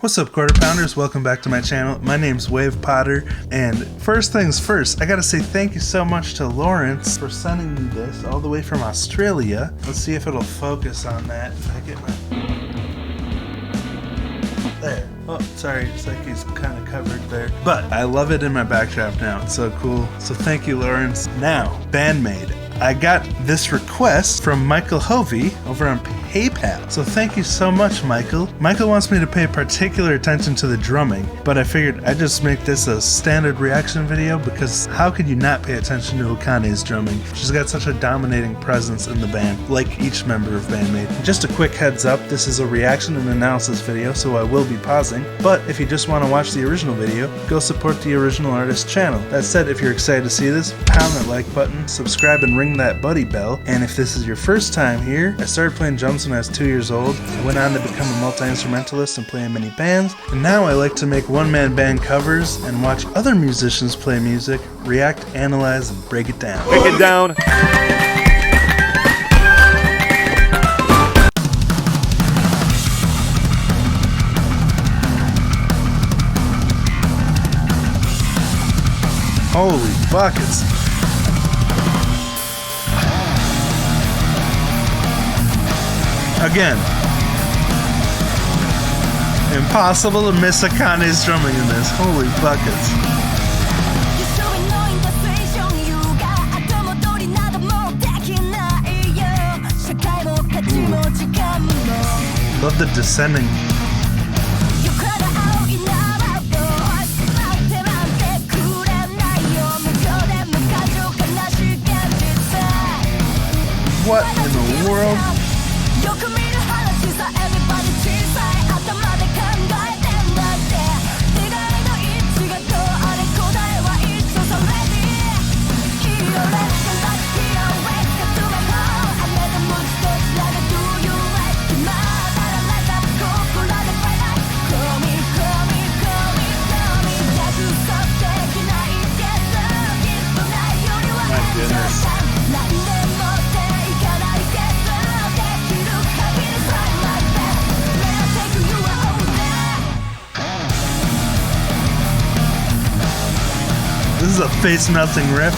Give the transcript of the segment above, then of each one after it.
What's up, Quarter Pounders? Welcome back to my channel. My name's Wave Potter, and first things first, I gotta say thank you so much to Lawrence for sending me this all the way from Australia. Let's see if it'll focus on that. If I get my... There. Oh, sorry, it's like he's kind of covered there. But I love it in my backdrop now. It's so cool. So thank you, Lawrence. Now, BAND-MAID. I got this request from Michael Hovey over on PayPal. So thank you so much, Michael. Michael wants me to pay particular attention to the drumming, but I figured I'd just make this a standard reaction video because how could you not pay attention to Akane's drumming? She's got such a dominating presence in the band, like each member of BAND-MAID. Just a quick heads up, this is a reaction and analysis video, so I will be pausing, but if you just want to watch the original video, go support the original artist's channel. That said, if you're excited to see this, pound that like button, subscribe and ring that buddy bell, and if this is your first time here, I started playing drums when I was 2 years old. I went on to become a multi-instrumentalist and play in many bands, and now I like to make one-man band covers and watch other musicians play music, react, analyze, and break it down. Break it down! Holy buckets! Again, impossible to miss Akane's drumming in this. Holy buckets. Ooh. Love the descending. What in the world? My goodness. This is a face-melting riff.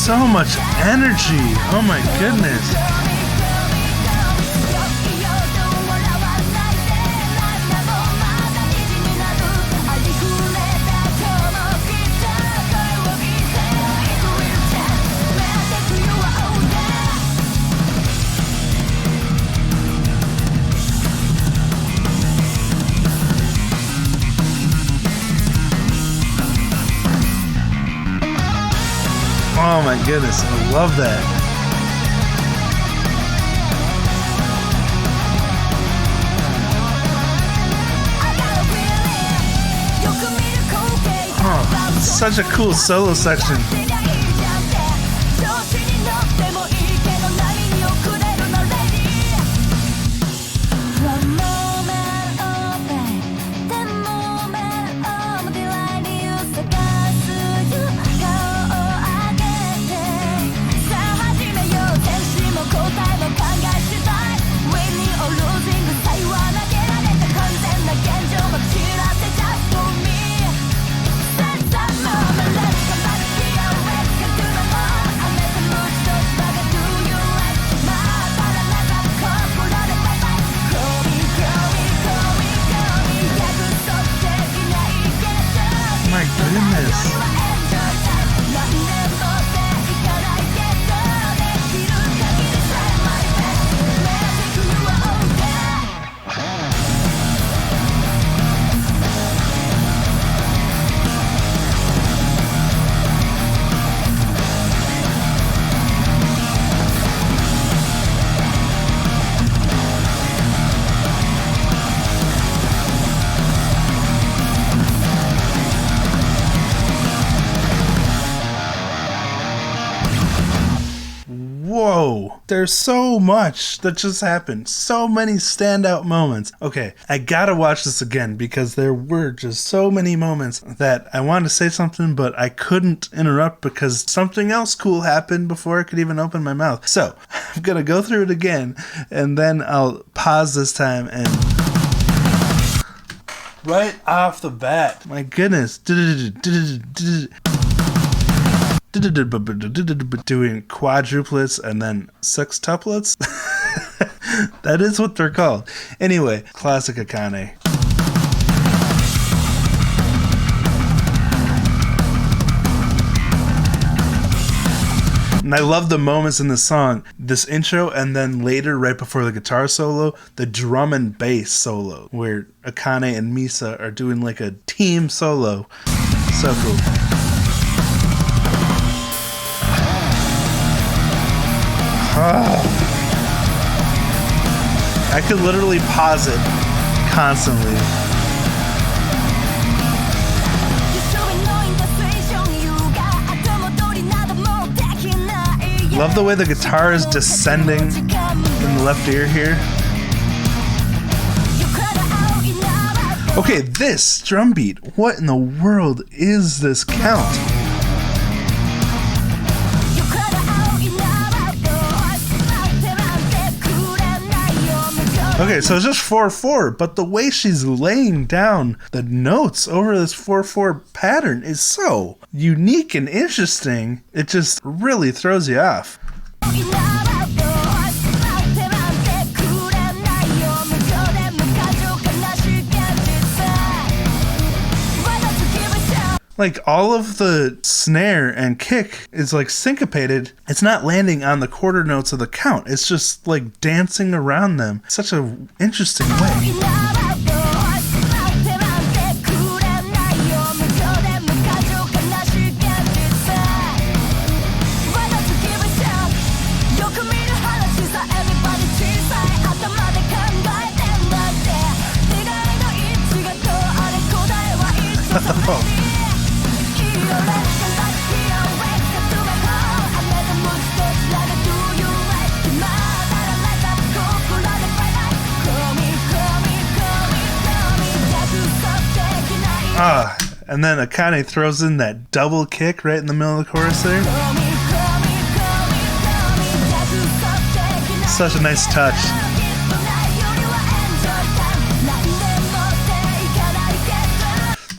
So much energy! Oh my goodness! Oh my goodness, I love that. Oh, it's such a cool solo section. There's so much that just happened. So many standout moments. Okay, I gotta watch this again because there were just so many moments that I wanted to say something, but I couldn't interrupt because something else cool happened before I could even open my mouth. So, I'm gonna go through it again, and then I'll pause this time and... Right off the bat. My goodness. Doing quadruplets and then sextuplets. That is what they're called. Anyway, classic Akane. And I love the moments in the song, this intro, and then later, right before the guitar solo, the drum and bass solo, where Akane and Misa are doing like a team solo. So cool. I could literally pause it constantly. Love the way the guitar is descending in the left ear here. Okay, this drum beat. What in the world is this count? Okay, so it's just 4/4, but the way she's laying down the notes over this 4/4 pattern is so unique and interesting. It just really throws you off. Like, all of the snare and kick is like syncopated. It's not landing on the quarter notes of the count. It's just like dancing around them. Such an interesting way. And then Akane throws in that double kick right in the middle of the chorus there. Such a nice touch.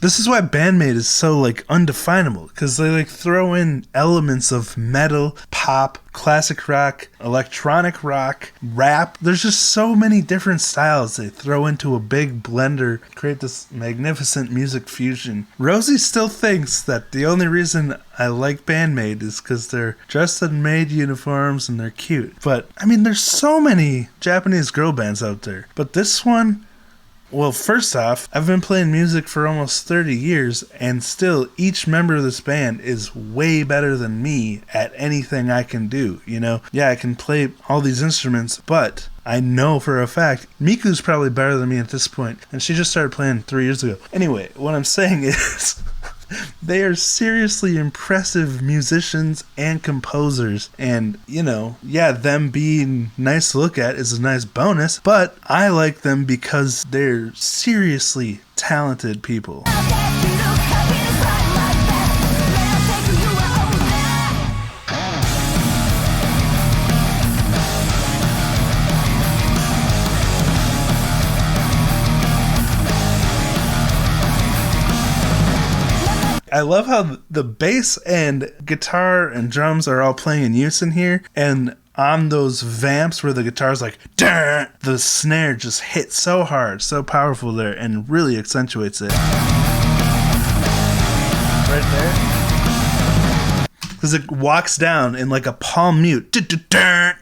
This is why BAND-MAID is so like undefinable, because they like throw in elements of metal, pop, classic rock, electronic rock, rap. There's just so many different styles they throw into a big blender, create this magnificent music fusion. Rosie still thinks that the only reason I like BAND-MAID is because they're dressed in maid uniforms and they're cute. But I mean, there's so many Japanese girl bands out there, but this one, well, first off, I've been playing music for almost 30 years, and still each member of this band is way better than me at anything I can do, you know? Yeah, I can play all these instruments, but I know for a fact Miku's probably better than me at this point, and she just started playing 3 years ago. Anyway, what I'm saying is... they are seriously impressive musicians and composers, and, you know, yeah, them being nice to look at is a nice bonus, but I like them because they're seriously talented people. I love how the bass and guitar and drums are all playing in unison here, and on those vamps where the guitar's like, Durr! The snare just hits so hard, so powerful there, and really accentuates it. Right there. Because it walks down in like a palm mute,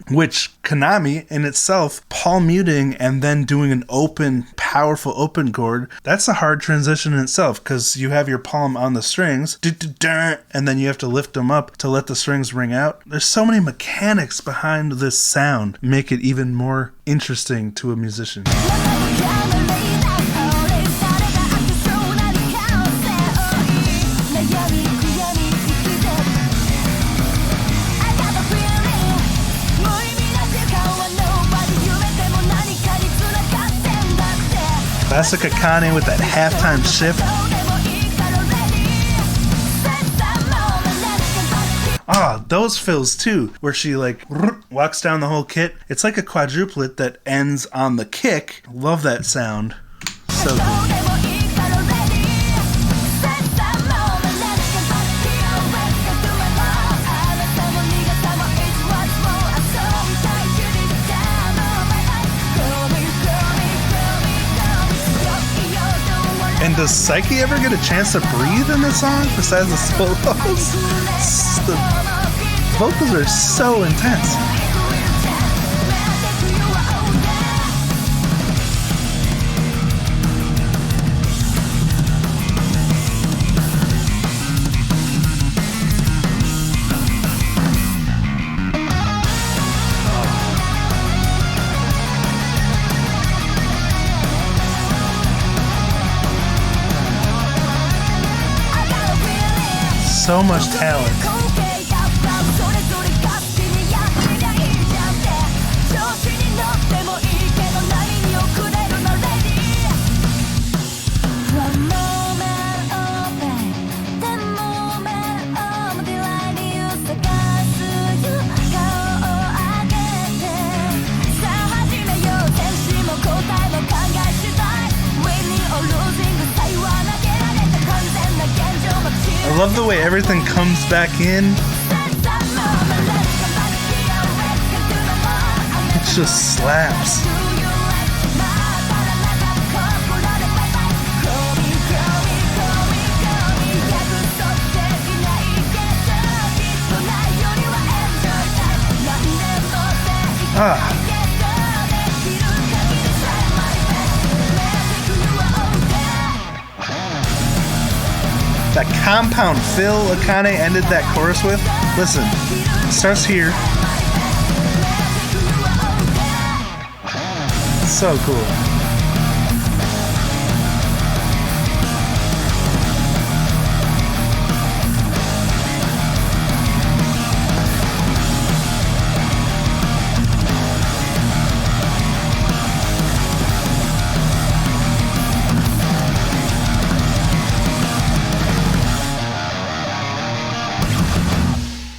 which Konami in itself, palm muting and then doing an open, powerful open chord, that's a hard transition in itself, because you have your palm on the strings, and then you have to lift them up to let the strings ring out. There's so many mechanics behind this sound, make it even more interesting to a musician. Classic Akane with that halftime shift. Ah, those fills too, where she like walks down the whole kit. It's like a quadruplet that ends on the kick. Love that sound. So good. And does Psyche ever get a chance to breathe in this song besides the solos? The vocals are so intense. So much talent. I love the way everything comes back in. It just slaps. Ah. That compound fill Akane ended that chorus with. Listen, it starts here. So cool.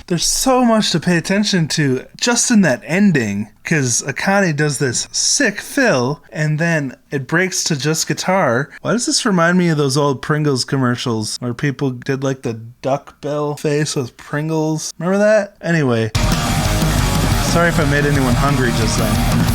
There's so much to pay attention to just in that ending, because Akane does this sick fill, and then it breaks to just guitar. Why does this remind me of those old Pringles commercials where people did like the duck bill face with Pringles? Remember that? Anyway, sorry if I made anyone hungry just then.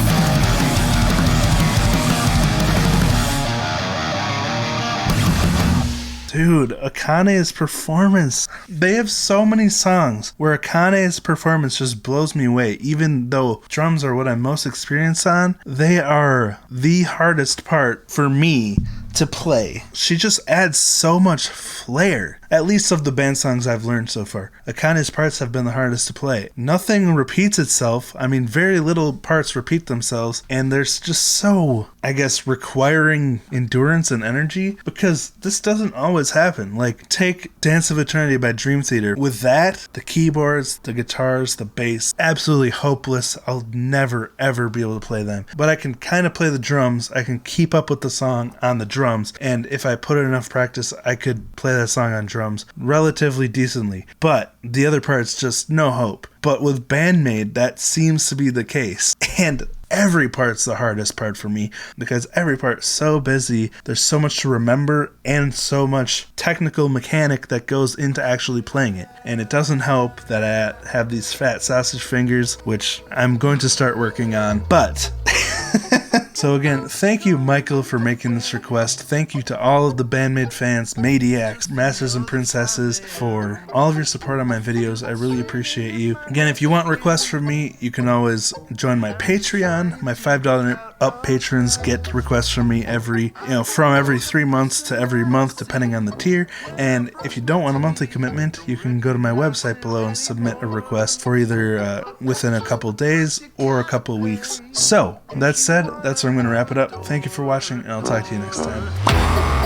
Dude, Akane's performance. They have so many songs where Akane's performance just blows me away. Even though drums are what I'm most experienced on, they are the hardest part for me to play. She just adds so much flair, at least of the band songs I've learned so far. Akane's parts have been the hardest to play. Nothing repeats itself. I mean, very little parts repeat themselves, and there's just so, I guess, requiring endurance and energy, because this doesn't always happen. Like, take Dance of Eternity by Dream Theater. With that, the keyboards, the guitars, the bass, absolutely hopeless. I'll never, ever be able to play them. But I can kind of play the drums. I can keep up with the song on the drums, and if I put in enough practice, I could play that song on drums relatively decently. But the other part's just no hope. But with BAND-MAID, that seems to be the case. And every part's the hardest part for me, because every part's so busy. There's so much to remember and so much technical mechanic that goes into actually playing it. And it doesn't help that I have these fat sausage fingers, which I'm going to start working on. But so again, thank you, Michael, for making this request. Thank you to all of the BAND-MAID fans, Maniacs, Masters and Princesses, for all of your support on my videos. I really appreciate you. Again, if you want requests from me, you can always join my Patreon. My $5 up patrons get requests from me from every 3 months to every month, depending on the tier. And if you don't want a monthly commitment, you can go to my website below and submit a request for either within a couple days or a couple weeks. So, that said, that's where I'm going to wrap it up. Thank you for watching, and I'll talk to you next time.